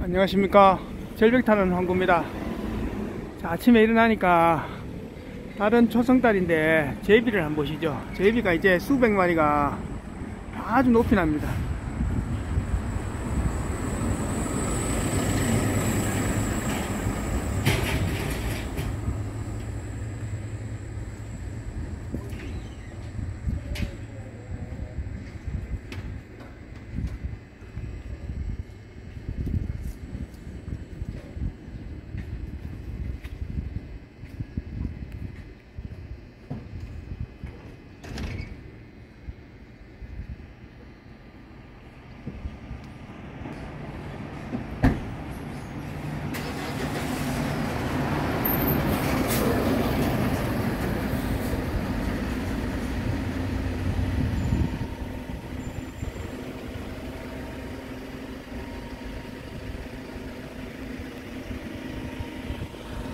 안녕하십니까. 절벽 타는 황구입니다. 자, 아침에 일어나니까 다른 초성달인데 제비를 한번 보시죠. 제비가 이제 수백 마리가 아주 높이 납니다.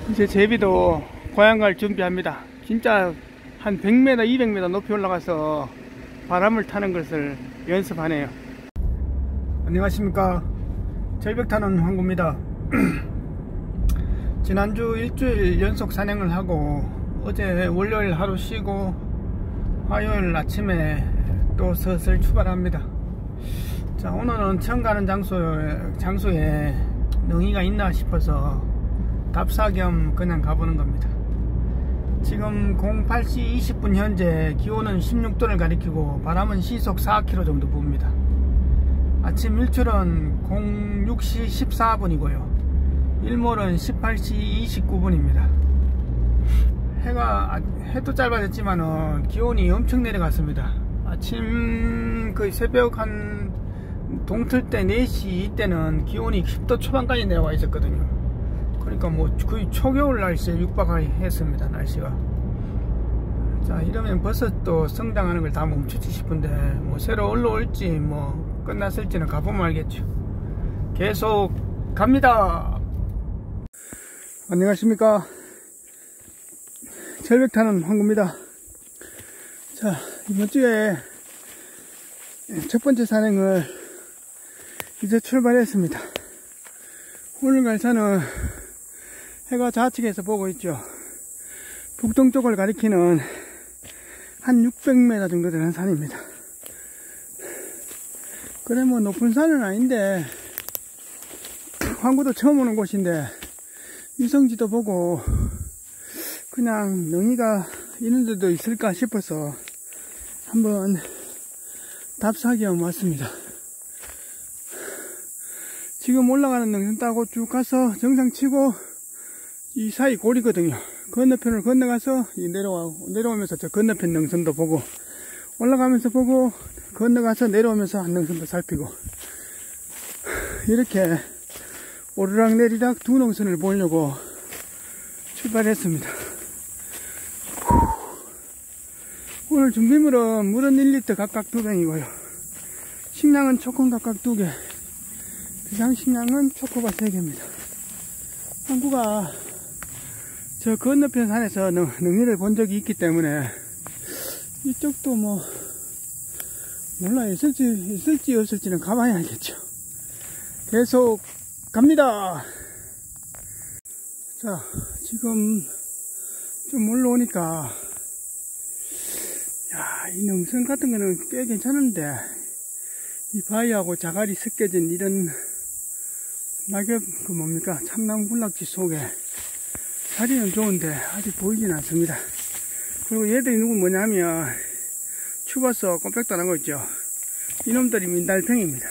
이제 제비도 고향 갈 준비합니다. 진짜 한 100m, 200m 높이 올라가서 바람을 타는 것을 연습하네요. 안녕하십니까. 절벽 타는 황구입니다. 지난주 일주일 연속 산행을 하고 어제 월요일 하루 쉬고 화요일 아침에 또 슬슬 출발합니다. 자, 오늘은 처음 가는 장소에 능이가 있나 싶어서 답사 겸 그냥 가보는 겁니다. 지금 08시 20분 현재 기온은 16도를 가리키고 바람은 시속 4km 정도 붑니다. 아침 일출은 06시 14분이고요 일몰은 18시 29분입니다 해도 짧아졌지만은 기온이 엄청 내려갔습니다. 아침 거의 새벽 한 동틀 때 4시 이때는 기온이 10도 초반까지 내려와 있었거든요. 그러니까 뭐 거의 초겨울 날씨에 육박했습니다. 날씨가. 자, 이러면 벌써 또 성장하는 걸 다 멈추지 싶은데 뭐 새로 올라올지 뭐 끝났을지는 가보면 알겠죠. 계속 갑니다. 안녕하십니까. 절벽 타는 황구입니다. 자, 이번 주에 첫 번째 산행을 이제 출발했습니다. 오늘 갈 산은 해가 좌측에서 보고 있죠. 북동쪽을 가리키는 한 600m 정도 되는 산입니다. 그래 뭐 높은 산은 아닌데 황구도 처음 오는 곳인데 위성지도 보고 그냥 능이가 있는 데도 있을까 싶어서 한번 답사 겸 왔습니다. 지금 올라가는 능선 따고 쭉 가서 정상 치고 이 사이 골이거든요. 건너편을 건너가서 내려오면서 저 건너편 능선도 보고 올라가면서 보고 건너가서 내려오면서 한 능선도 살피고 이렇게 오르락 내리락 두 능선을 보려고 출발했습니다. 오늘 준비물은 물은 1리터 각각 2병이고요 식량은 초콘 각각 2개, 비상식량은 초코바 3개입니다 황구가 저 건너편 산에서 능이를 본 적이 있기 때문에 이쪽도 뭐 몰라 있을지 없을지는 가봐야 알겠죠. 계속 갑니다. 자, 지금 좀 올라오니까 이 능선 같은 거는 꽤 괜찮은데 이 바위하고 자갈이 섞여진 이런 낙엽 참나무 군락지 속에 자리는 좋은데 아직 보이진 않습니다. 그리고 얘들이 뭐냐면 추워서 꼼짝도 안 하고 있죠. 이놈들이 민달팽입니다.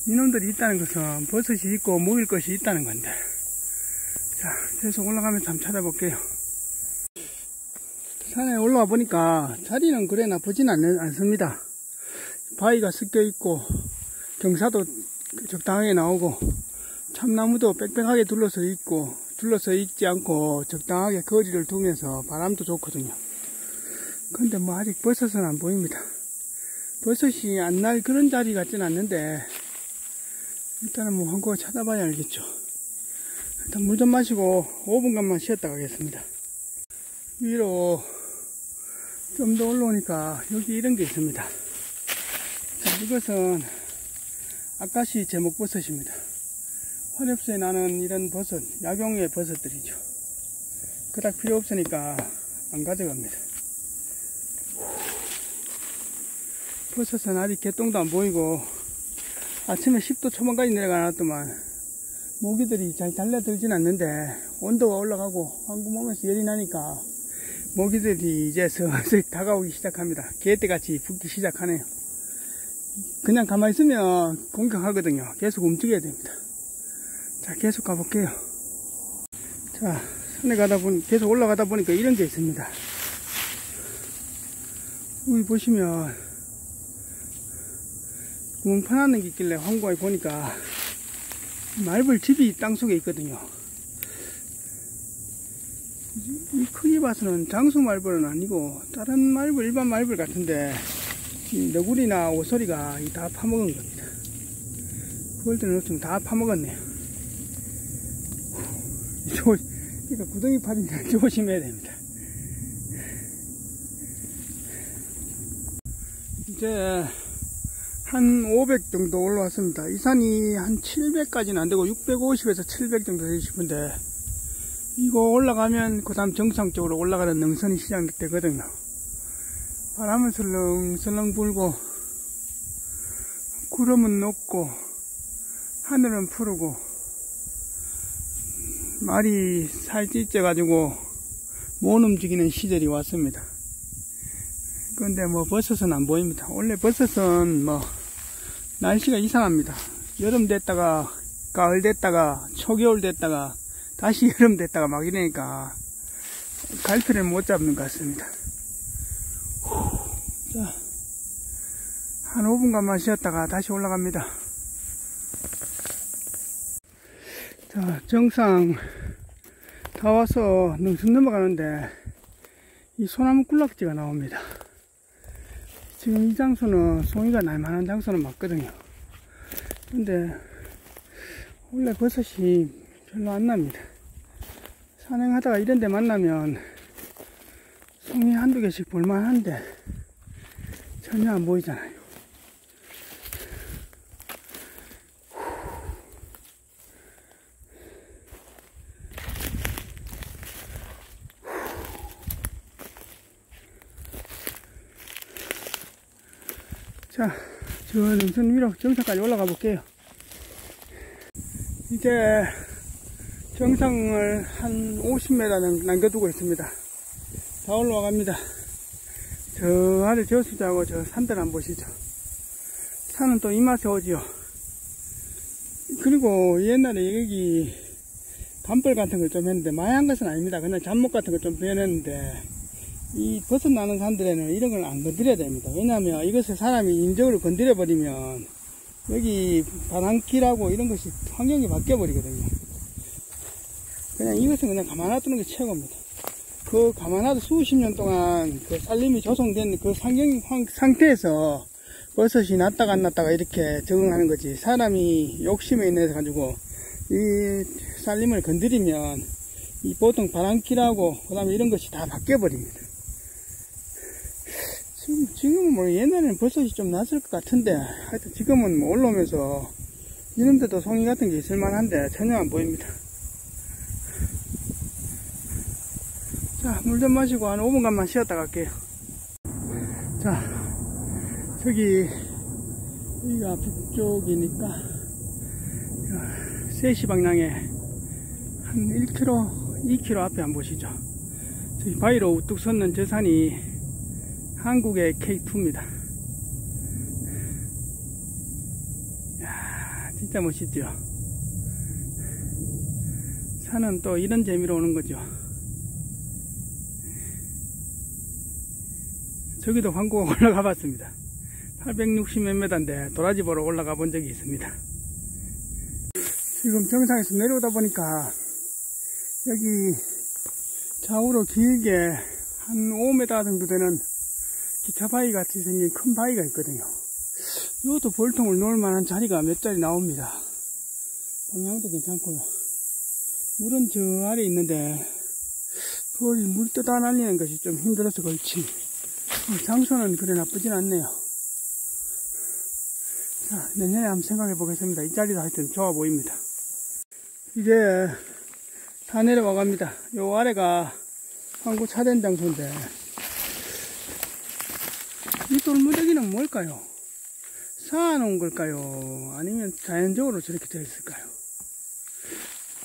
이놈들이 있다는 것은 버섯이 있고 먹을 것이 있다는 건데. 자, 계속 올라가면서 한번 찾아볼게요. 산에 올라와 보니까 자리는 그래 나쁘진 않습니다. 바위가 섞여 있고 경사도 적당하게 나오고 참나무도 빽빽하게 둘러서 있지 않고 적당하게 거리를 두면서 바람도 좋거든요. 근데 뭐 아직 버섯은 안 보입니다. 버섯이 안 날 그런 자리 같진 않는데 일단은 뭐 한거 찾아봐야 알겠죠. 일단 물 좀 마시고 5분간만 쉬었다 가겠습니다. 위로 좀 더 올라오니까 여기 이런 게 있습니다. 자, 이것은 아까시 제목버섯입니다. 화렵수에 나는 이런 버섯, 약용의 버섯들이죠. 그닥 필요 없으니까 안 가져갑니다. 버섯은 아직 개똥도 안 보이고, 아침에 10도 초반까지 내려가놨더만 모기들이 잘 달려들진 않는데 온도가 올라가고 황구 몸에서 열이 나니까 모기들이 이제 슬슬 다가오기 시작합니다. 개떼같이 붙기 시작하네요. 그냥 가만히 있으면 공격하거든요. 계속 움직여야 됩니다. 자, 계속 가볼게요. 자, 산에 계속 올라가다 보니까 이런 게 있습니다. 여기 보시면 구멍 파놨는 게 있길래 황구에 보니까 말벌집이 땅속에 있거든요. 이 크기 봐서는 장수 말벌은 아니고 다른 말벌, 일반 말벌 같은데 이 너구리나 오소리가 다 파먹은 겁니다. 그걸 때는 없으면 다 파먹었네요. 그러니까 구덩이 파인데 조심해야 됩니다. 이제 한 500 정도 올라왔습니다. 이 산이 한 700까지는 안 되고 650에서 700 정도 되고 싶은데 이거 올라가면 그 다음 정상 쪽으로 올라가는 능선이 시작되거든요. 바람은 설렁설렁 불고 구름은 높고 하늘은 푸르고 말이 살찌쪄 가지고 못 움직이는 시절이 왔습니다. 그런데 뭐 버섯은 안 보입니다. 원래 버섯은 뭐 날씨가 이상합니다. 여름 됐다가 가을 됐다가 초겨울 됐다가 다시 여름 됐다가 막 이러니까 갈피를 못 잡는 것 같습니다. 자, 한 5분간만 쉬었다가 다시 올라갑니다. 자, 정상 다 와서 능선 넘어가는데 이 소나무 꿀락지가 나옵니다. 지금 이 장소는 송이가 날만한 장소는 맞거든요. 근데 원래 버섯이 별로 안 납니다. 산행하다가 이런 데 만나면 송이 한두 개씩 볼만한데 전혀 안 보이잖아요. 자, 저 능선 위로 정상까지 올라가 볼게요. 이제 정상을 한 50m 남겨두고 있습니다. 다 올라갑니다. 저 아래 저수지하고 저 산들 한번 보시죠. 산은 또 이 맛에 오지요. 그리고 옛날에 여기 감벌 같은 걸 좀 했는데 많이 한 것은 아닙니다. 그냥 잡목 같은 걸 좀 빼냈는데 이 버섯 나는 산들에는 이런 걸 안 건드려야 됩니다. 왜냐하면 이것을 사람이 인적으로 건드려 버리면 여기 바람길하고 이런 것이 환경이 바뀌어 버리거든요. 그냥 이것은 그냥 가만 놔두는 게 최고입니다. 그 가만 놔두 수십 년 동안 그 살림이 조성된 그 상태에서 버섯이 났다가 안 났다가 이렇게 적응하는 거지. 사람이 욕심에 인해서 가지고 이 살림을 건드리면 이 보통 바람길하고 그 다음에 이런 것이 다 바뀌어 버립니다. 지금은 뭐 옛날에는 버섯이 좀 났을 것 같은데 하여튼 지금은 뭐 올라오면서 이런데도 송이 같은 게 있을 만한데 전혀 안 보입니다. 자, 물 좀 마시고 한 5분간만 쉬었다 갈게요. 자, 여기가 북쪽이니까 3시 방향에 한 1km, 2km 앞에 한번 보시죠. 저기 바위로 우뚝 섰는 저 산이 한국의 K2입니다. 이야, 진짜 멋있죠. 산은 또 이런 재미로 오는 거죠. 저기도 황구가 올라가 봤습니다. 860 몇 m인데 도라지 보러 올라가 본 적이 있습니다. 지금 정상에서 내려오다 보니까 여기 좌우로 길게 한 5m 정도 되는 기차 바위 같이 생긴 큰 바위가 있거든요. 이것도 볼통을 놓을 만한 자리가 몇 자리 나옵니다. 방향도 괜찮고요. 물은 저 아래 있는데 돌이 물 뜯어 날리는 것이 좀 힘들어서 그렇지 장소는 그래 나쁘진 않네요. 자, 내년에 한번 생각해 보겠습니다. 이 자리도 하여튼 좋아 보입니다. 이제 다 내려와 갑니다. 요 아래가 항구 차된 장소인데, 이 돌무더기는 뭘까요? 쌓아놓은 걸까요? 아니면 자연적으로 저렇게 되어 있을까요?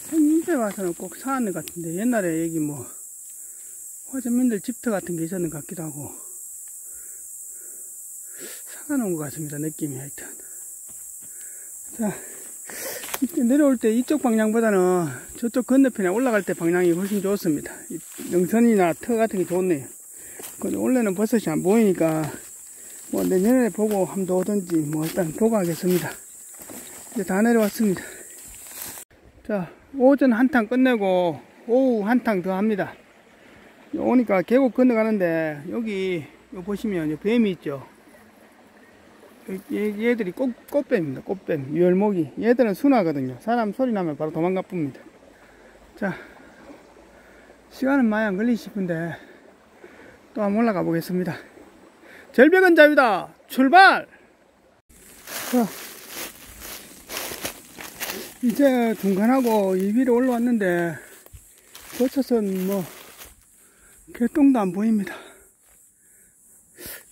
생김새 봐서는 꼭 쌓았는 것 같은데, 옛날에 여기 뭐 화전민들 집터 같은 게 있었는 것 같기도 하고, 쌓아놓은 것 같습니다. 느낌이 하여튼. 자, 내려올 때 이쪽 방향보다는 저쪽 건너편에 올라갈 때 방향이 훨씬 좋습니다. 능선이나 터 같은 게 좋네요. 근데 원래는 버섯이 안 보이니까 뭐 내년에 보고 한번 오든지 뭐 일단 보고 하겠습니다. 이제 다 내려왔습니다. 자, 오전 한탕 끝내고 오후 한탕 더 합니다. 오니까 계곡 건너가는데 여기 보시면 뱀이 있죠. 얘들이 꽃뱀입니다. 꽃뱀, 유혈모기. 얘들은 순하거든요. 사람 소리 나면 바로 도망가 쁩니다. 자, 시간은 많이 안 걸리시 싶은데 또 한번 올라가 보겠습니다. 절벽은 자유다. 출발! 자, 이제 중간하고 이 위로 올라왔는데 버섯은 뭐 개똥도 안 보입니다.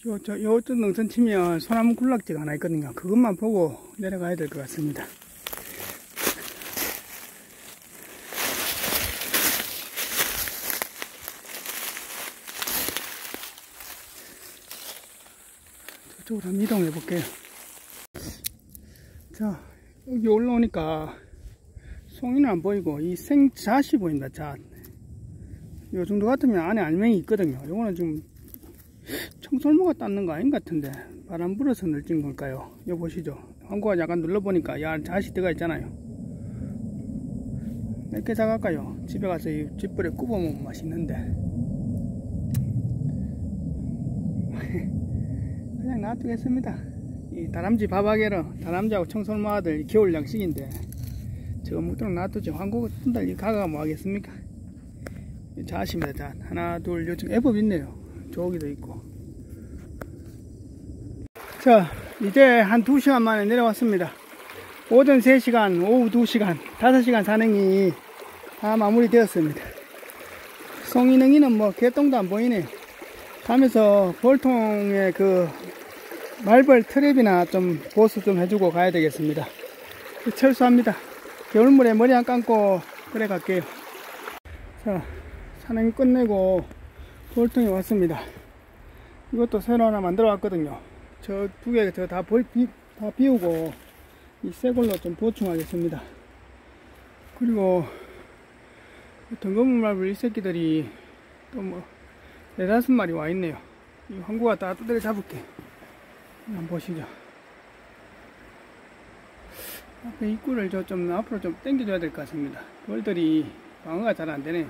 요쪽 능선 치면 소나무 군락지가 하나 있거든요. 그것만 보고 내려가야 될 것 같습니다. 저쪽으로 한번 이동해 볼게요. 자, 여기 올라오니까 송이는 안 보이고 이 생잣이 보인다. 잣. 요 정도 같으면 안에 알맹이 있거든요. 요거는 지금 청설모가 땄는 거 아닌 것 같은데 바람 불어서 늘진 걸까요? 여기 보시죠. 항구가 약간 눌러보니까 잣이 들어가 있잖아요. 몇 개 사갈까요? 집에 가서 이 쥐뿔에 굽어 먹으면 맛있는데 그냥 놔두겠습니다. 이 다람쥐 밥하게로 다람쥐하고 청설모 아들 겨울 양식인데 저거 묵도록 놔두죠. 항구가 푼달 이 가가 뭐 하겠습니까? 잣입니다. 잣. 하나 둘 요즘 애법 있네요. 조기도 있고. 자, 이제 한 2시간 만에 내려왔습니다. 오전 3시간, 오후 2시간, 5시간 산행이 다 마무리되었습니다. 송이능이는 뭐 개똥도 안 보이네요. 가면서 볼통에 그 말벌 트랩이나 좀 보수 좀 해주고 가야 되겠습니다. 철수합니다. 겨울물에 머리 안 감고 그래 갈게요. 자, 산행 끝내고 볼통에 왔습니다. 이것도 새로 하나 만들어 왔거든요. 저 두 개 다 비우고 이 새 걸로 좀 보충하겠습니다. 그리고 덩거문 말벌 이 새끼들이 또 뭐 4-5마리 와 있네요. 이 항구가 다 두드려 잡을게. 한번 보시죠. 앞에 입구를 좀 앞으로 좀 당겨줘야 될 것 같습니다. 벌들이 방어가 잘 안 되네요.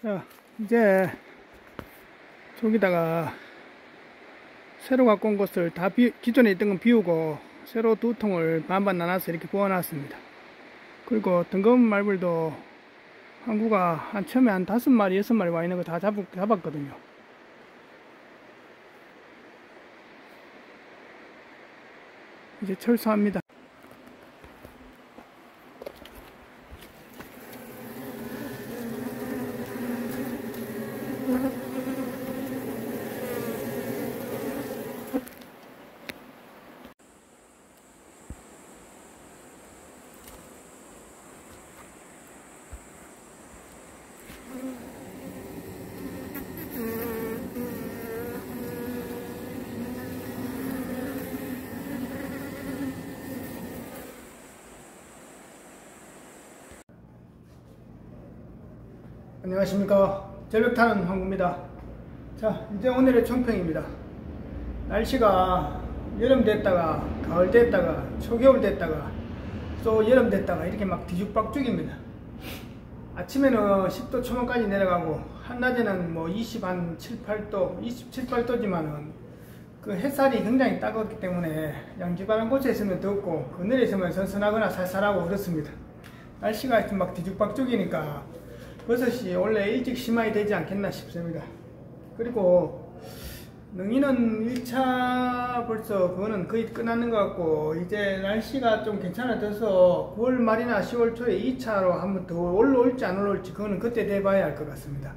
자, 이제 저기다가 새로 갖고 온 것을 다 기존에 있던 건 비우고 새로 2통을 반반 나눠서 이렇게 구워 놨습니다. 그리고 덩거문 말벌도 항구가 한 처음에 한 5마리 6마리 와 있는 거 다 잡았거든요. 이제 철수합니다. 안녕하십니까. 절벽 타는 항구입니다. 자, 이제 오늘의 총평입니다. 날씨가 여름 됐다가 가을 됐다가 초겨울 됐다가 또 여름 됐다가 이렇게 막 뒤죽박죽입니다. 아침에는 10도 초반까지 내려가고 한낮에는 뭐 27, 8도 27, 8도지만은 그 햇살이 굉장히 따갑기 때문에 양지바람 곳에 있으면 덥고 그늘에 있으면 선선하거나 살살하고 그렇습니다. 날씨가 막 뒤죽박죽이니까 버섯이 원래 일찍 심어야 되지 않겠나 싶습니다. 그리고 능이는 1차 벌써 그거는 거의 끝났는 것 같고, 이제 날씨가 좀 괜찮아져서 9월 말이나 10월 초에 2차로 한번 더 올라올지 안 올라올지 그거는 그때 돼봐야 할 것 같습니다.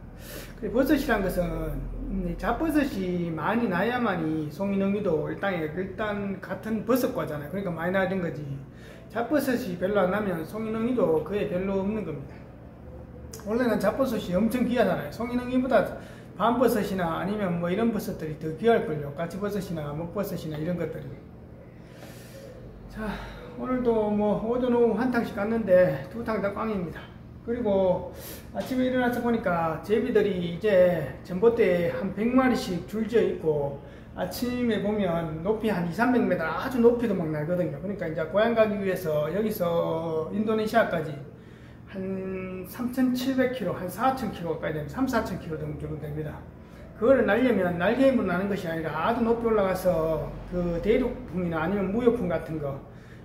버섯이란 것은 잡버섯이 많이 나야만이 송이능이도 일단 같은 버섯과잖아요. 그러니까 많이 나는 거지. 잡버섯이 별로 안 나면 송이능이도 그에 별로 없는 겁니다. 원래는 잡버섯이 엄청 귀하잖아요. 송이능이보다 밤버섯이나 아니면 뭐 이런 버섯들이 더 귀할걸요. 까치버섯이나 먹버섯이나 이런 것들이. 자, 오늘도 뭐 오전 오후 한 탕씩 갔는데 2탕 다 꽝입니다. 그리고 아침에 일어나서 보니까 제비들이 이제 전봇대에 한 100마리씩 줄지어 있고, 아침에 보면 높이 한 200~300m 아주 높이도 막 날거든요. 그러니까 이제 고향 가기 위해서 여기서 인도네시아까지 한 3,700km, 한 4,000km 가야 됩니다. 3,000~4,000km 정도 됩니다. 그거를 날려면 날개 힘으로 나는 것이 아니라 아주 높이 올라가서 그 대륙풍이나 아니면 무역풍 같은 거,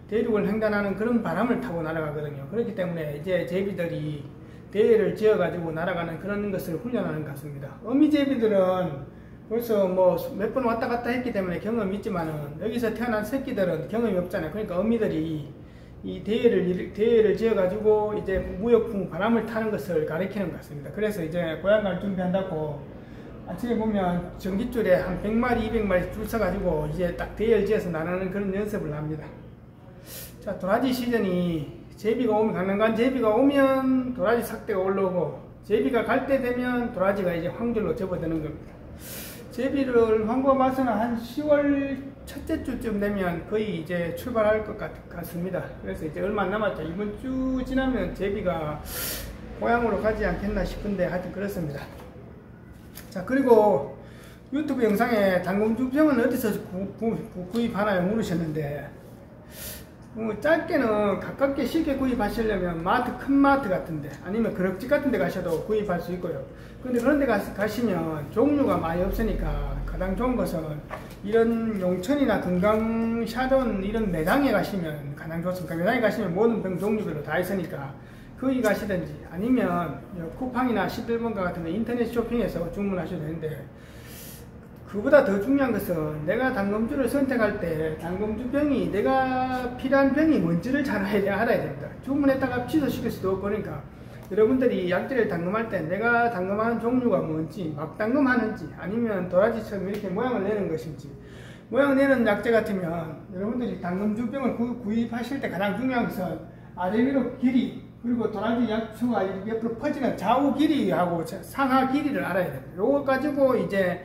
대륙을 횡단하는 그런 바람을 타고 날아가거든요. 그렇기 때문에 이제 제비들이 대회를 지어가지고 날아가는 그런 것을 훈련하는 것 같습니다. 어미제비들은 벌써 뭐 몇 번 왔다 갔다 했기 때문에 경험이 있지만은, 여기서 태어난 새끼들은 경험이 없잖아요. 그러니까 어미들이 이 대회를 지어가지고 이제 무역풍 바람을 타는 것을 가리키는 것 같습니다. 그래서 이제 고향 갈 준비한다고 아침에 보면 전깃줄에 한 100마리, 200마리 줄 서가지고 이제 딱 대회를 지어서 나가는 그런 연습을 합니다. 자, 도라지 시즌이 제비가 오면, 강남간 제비가 오면 도라지 삭대가 올라오고, 제비가 갈 때 되면 도라지가 이제 황절로 접어드는 겁니다. 제비를 황구가 봐서는 한 10월 첫째 주쯤 되면 거의 이제 출발할 것 같습니다. 그래서 이제 얼마 안 남았죠. 이번 주 지나면 제비가 고향으로 가지 않겠나 싶은데 하여튼 그렇습니다. 자, 그리고 유튜브 영상에 당금주병은 어디서 구입하나요? 물으셨는데, 짧게는 가깝게 쉽게 구입하시려면 마트, 큰 마트 같은데 아니면 그럭집 같은 데 가셔도 구입할 수 있고요. 근데 그런 데 가시면 종류가 많이 없으니까 가장 좋은 것은 이런 용천이나 금강샤론 이런 매장에 가시면 가장 좋습니다. 매장에 가시면 모든 병 종류별로 다 있으니까 거기 가시든지, 아니면 쿠팡이나 11번가 같은 거 인터넷 쇼핑에서 주문하셔도 되는데, 그보다 더 중요한 것은 내가 당금주를 선택할 때 당금주병이 내가 필요한 병이 뭔지를 잘 알아야 됩니다. 주문했다가 취소시킬 수도 없고, 그러니까 여러분들이 약재를 당금할 때 내가 당금하는 종류가 뭔지, 막 당금하는지 아니면 도라지처럼 이렇게 모양을 내는 것인지, 모양 내는 약재 같으면 여러분들이 당금주병을 구입하실 때 가장 중요한 것은 아래 위로 길이, 그리고 도라지 약수가 옆으로 퍼지는 좌우 길이하고 상하 길이를 알아야 됩니다. 요거 가지고 이제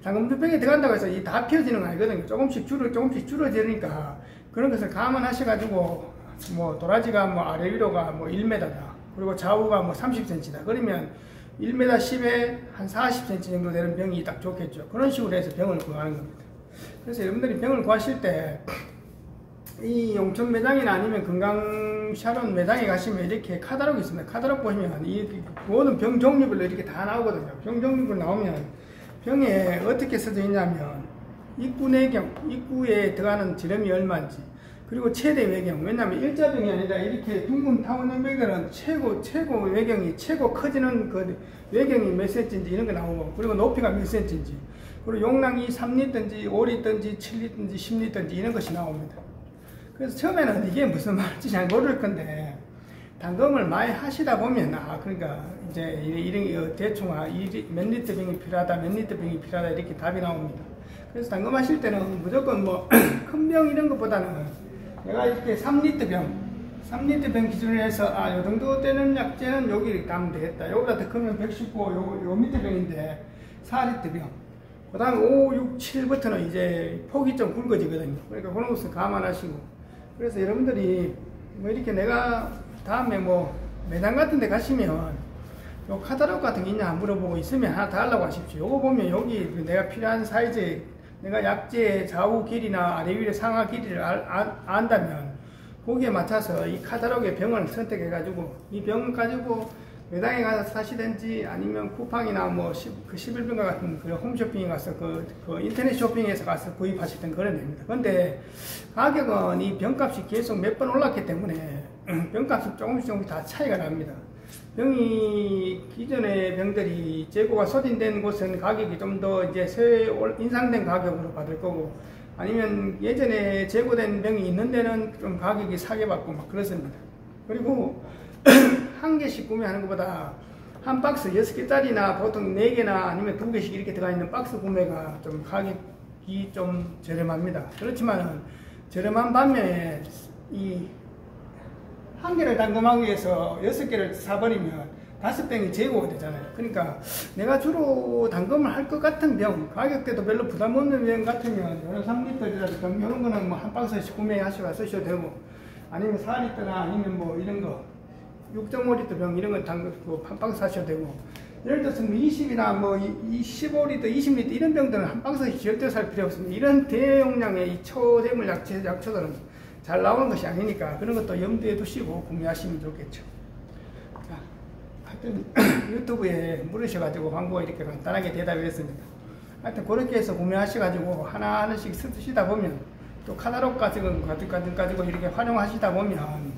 당금주병에 들어간다고 해서 이 다 펴지는 거 아니거든요. 조금씩 줄어지니까 그런 것을 감안하셔가지고, 뭐 도라지가 뭐 아래 위로가 뭐 1m다, 그리고 좌우가 뭐 30cm다. 그러면 1m 10에 한 40cm 정도 되는 병이 딱 좋겠죠. 그런 식으로 해서 병을 구하는 겁니다. 그래서 여러분들이 병을 구하실 때 이 용천 매장이나 아니면 금강샤론 매장에 가시면 이렇게 카탈로그 있습니다. 카탈로그 보시면 이 모든 병 종류별로 이렇게 다 나오거든요. 병 종류별로 나오면 병에 어떻게 써져 있냐면 입구 내경, 입구에 들어가는 지름이 얼마인지, 그리고 최대 외경, 왜냐면 일자병이 아니라 이렇게 둥근 타원형 병들은 최고 외경이, 최고 커지는 그 외경이 몇 cm인지 이런 거 나오고, 그리고 높이가 몇 cm인지, 그리고 용량이 3리터인지 5리터인지 7리터인지 10리터인지 이런 것이 나옵니다. 그래서 처음에는 이게 무슨 말인지 잘 모를 건데, 당금을 많이 하시다 보면, 그러니까 이제 이런 대충 몇 리터 병이 필요하다, 몇 리터 병이 필요하다 이렇게 답이 나옵니다. 그래서 당금하실 때는 무조건 뭐 큰 병 이런 것보다는 내가 이렇게 3리터 병 기준으로 해서 요 정도 되는 약재는 여기 가면 되겠다. 요보다 더 크면 119, 요 밑에 병인데 4리터 병. 그 다음에 5, 6, 7부터는 이제 폭이 좀 굵어지거든요. 그러니까 그런 것을 감안하시고, 그래서 여러분들이 뭐 이렇게 내가 다음에 뭐 매장 같은 데 가시면 요 카탈로그 같은 게 있냐 물어보고 있으면 하나 달라고 하십시오. 요거 보면 여기 내가 필요한 사이즈, 내가 약재의 좌우 길이나 아래 위의 상하 길이를 안다면 거기에 맞춰서 이 카탈로그의 병을 선택해 가지고 이 병을 가지고 매장에 가서 사시든지 아니면 쿠팡이나 뭐 그 11번가 같은 그 홈쇼핑에 가서 그 인터넷 쇼핑에서 가서 구입하시든 그런 됩니다. 근데 가격은 이 병값이 계속 몇 번 올랐기 때문에 병값이 조금씩 다 차이가 납니다. 병이 기존의 병들이 재고가 소진된 곳은 가격이 좀 더 이제 인상된 가격으로 받을 거고, 아니면 예전에 재고된 병이 있는 데는 좀 가격이 싸게 받고 막 그렇습니다. 그리고 한 개씩 구매하는 것보다 한 박스 6개짜리나 보통 4개나 아니면 2개씩 이렇게 들어가 있는 박스 구매가 좀 가격이 좀 저렴합니다. 그렇지만은 저렴한 반면에 이 한 개를 담금하기 위해서 6개를 사버리면 5병이 재고가 되잖아요. 그러니까 내가 주로 담금을 할 것 같은 병, 가격대도 별로 부담 없는 병 같으면 이런 3리터짜리 병, 이런 거는 뭐 한 박스씩 구매하셔서 쓰셔도 되고, 아니면 4리터나 아니면 뭐 이런 거 6.5리터 병 이런 건 한 박스 사셔도 되고, 예를 들어서 20이나 뭐 15리터, 20리터 이런 병들은 한 박스씩 절대 살 필요 없습니다. 이런 대용량의 이 초재물 약초들은 잘 나오는 것이 아니니까 그런 것도 염두에 두시고 구매하시면 좋겠죠. 자, 하여튼 유튜브에 물으셔가지고 광고가 이렇게 간단하게 대답했습니다. 하여튼 그렇게 해서 구매하셔가지고 하나하나씩 쓰시다 보면, 또 카탈로그 가지고 이렇게 활용하시다 보면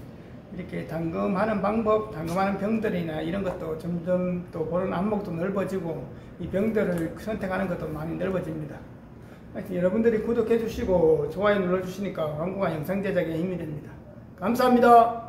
이렇게 담금하는 방법, 담금하는 병들이나 이런 것도 점점 또 보는 안목도 넓어지고 이 병들을 선택하는 것도 많이 넓어집니다. 하여튼 여러분들이 구독해 주시고 좋아요 눌러 주시니까 광고가 영상 제작에 힘이 됩니다. 감사합니다.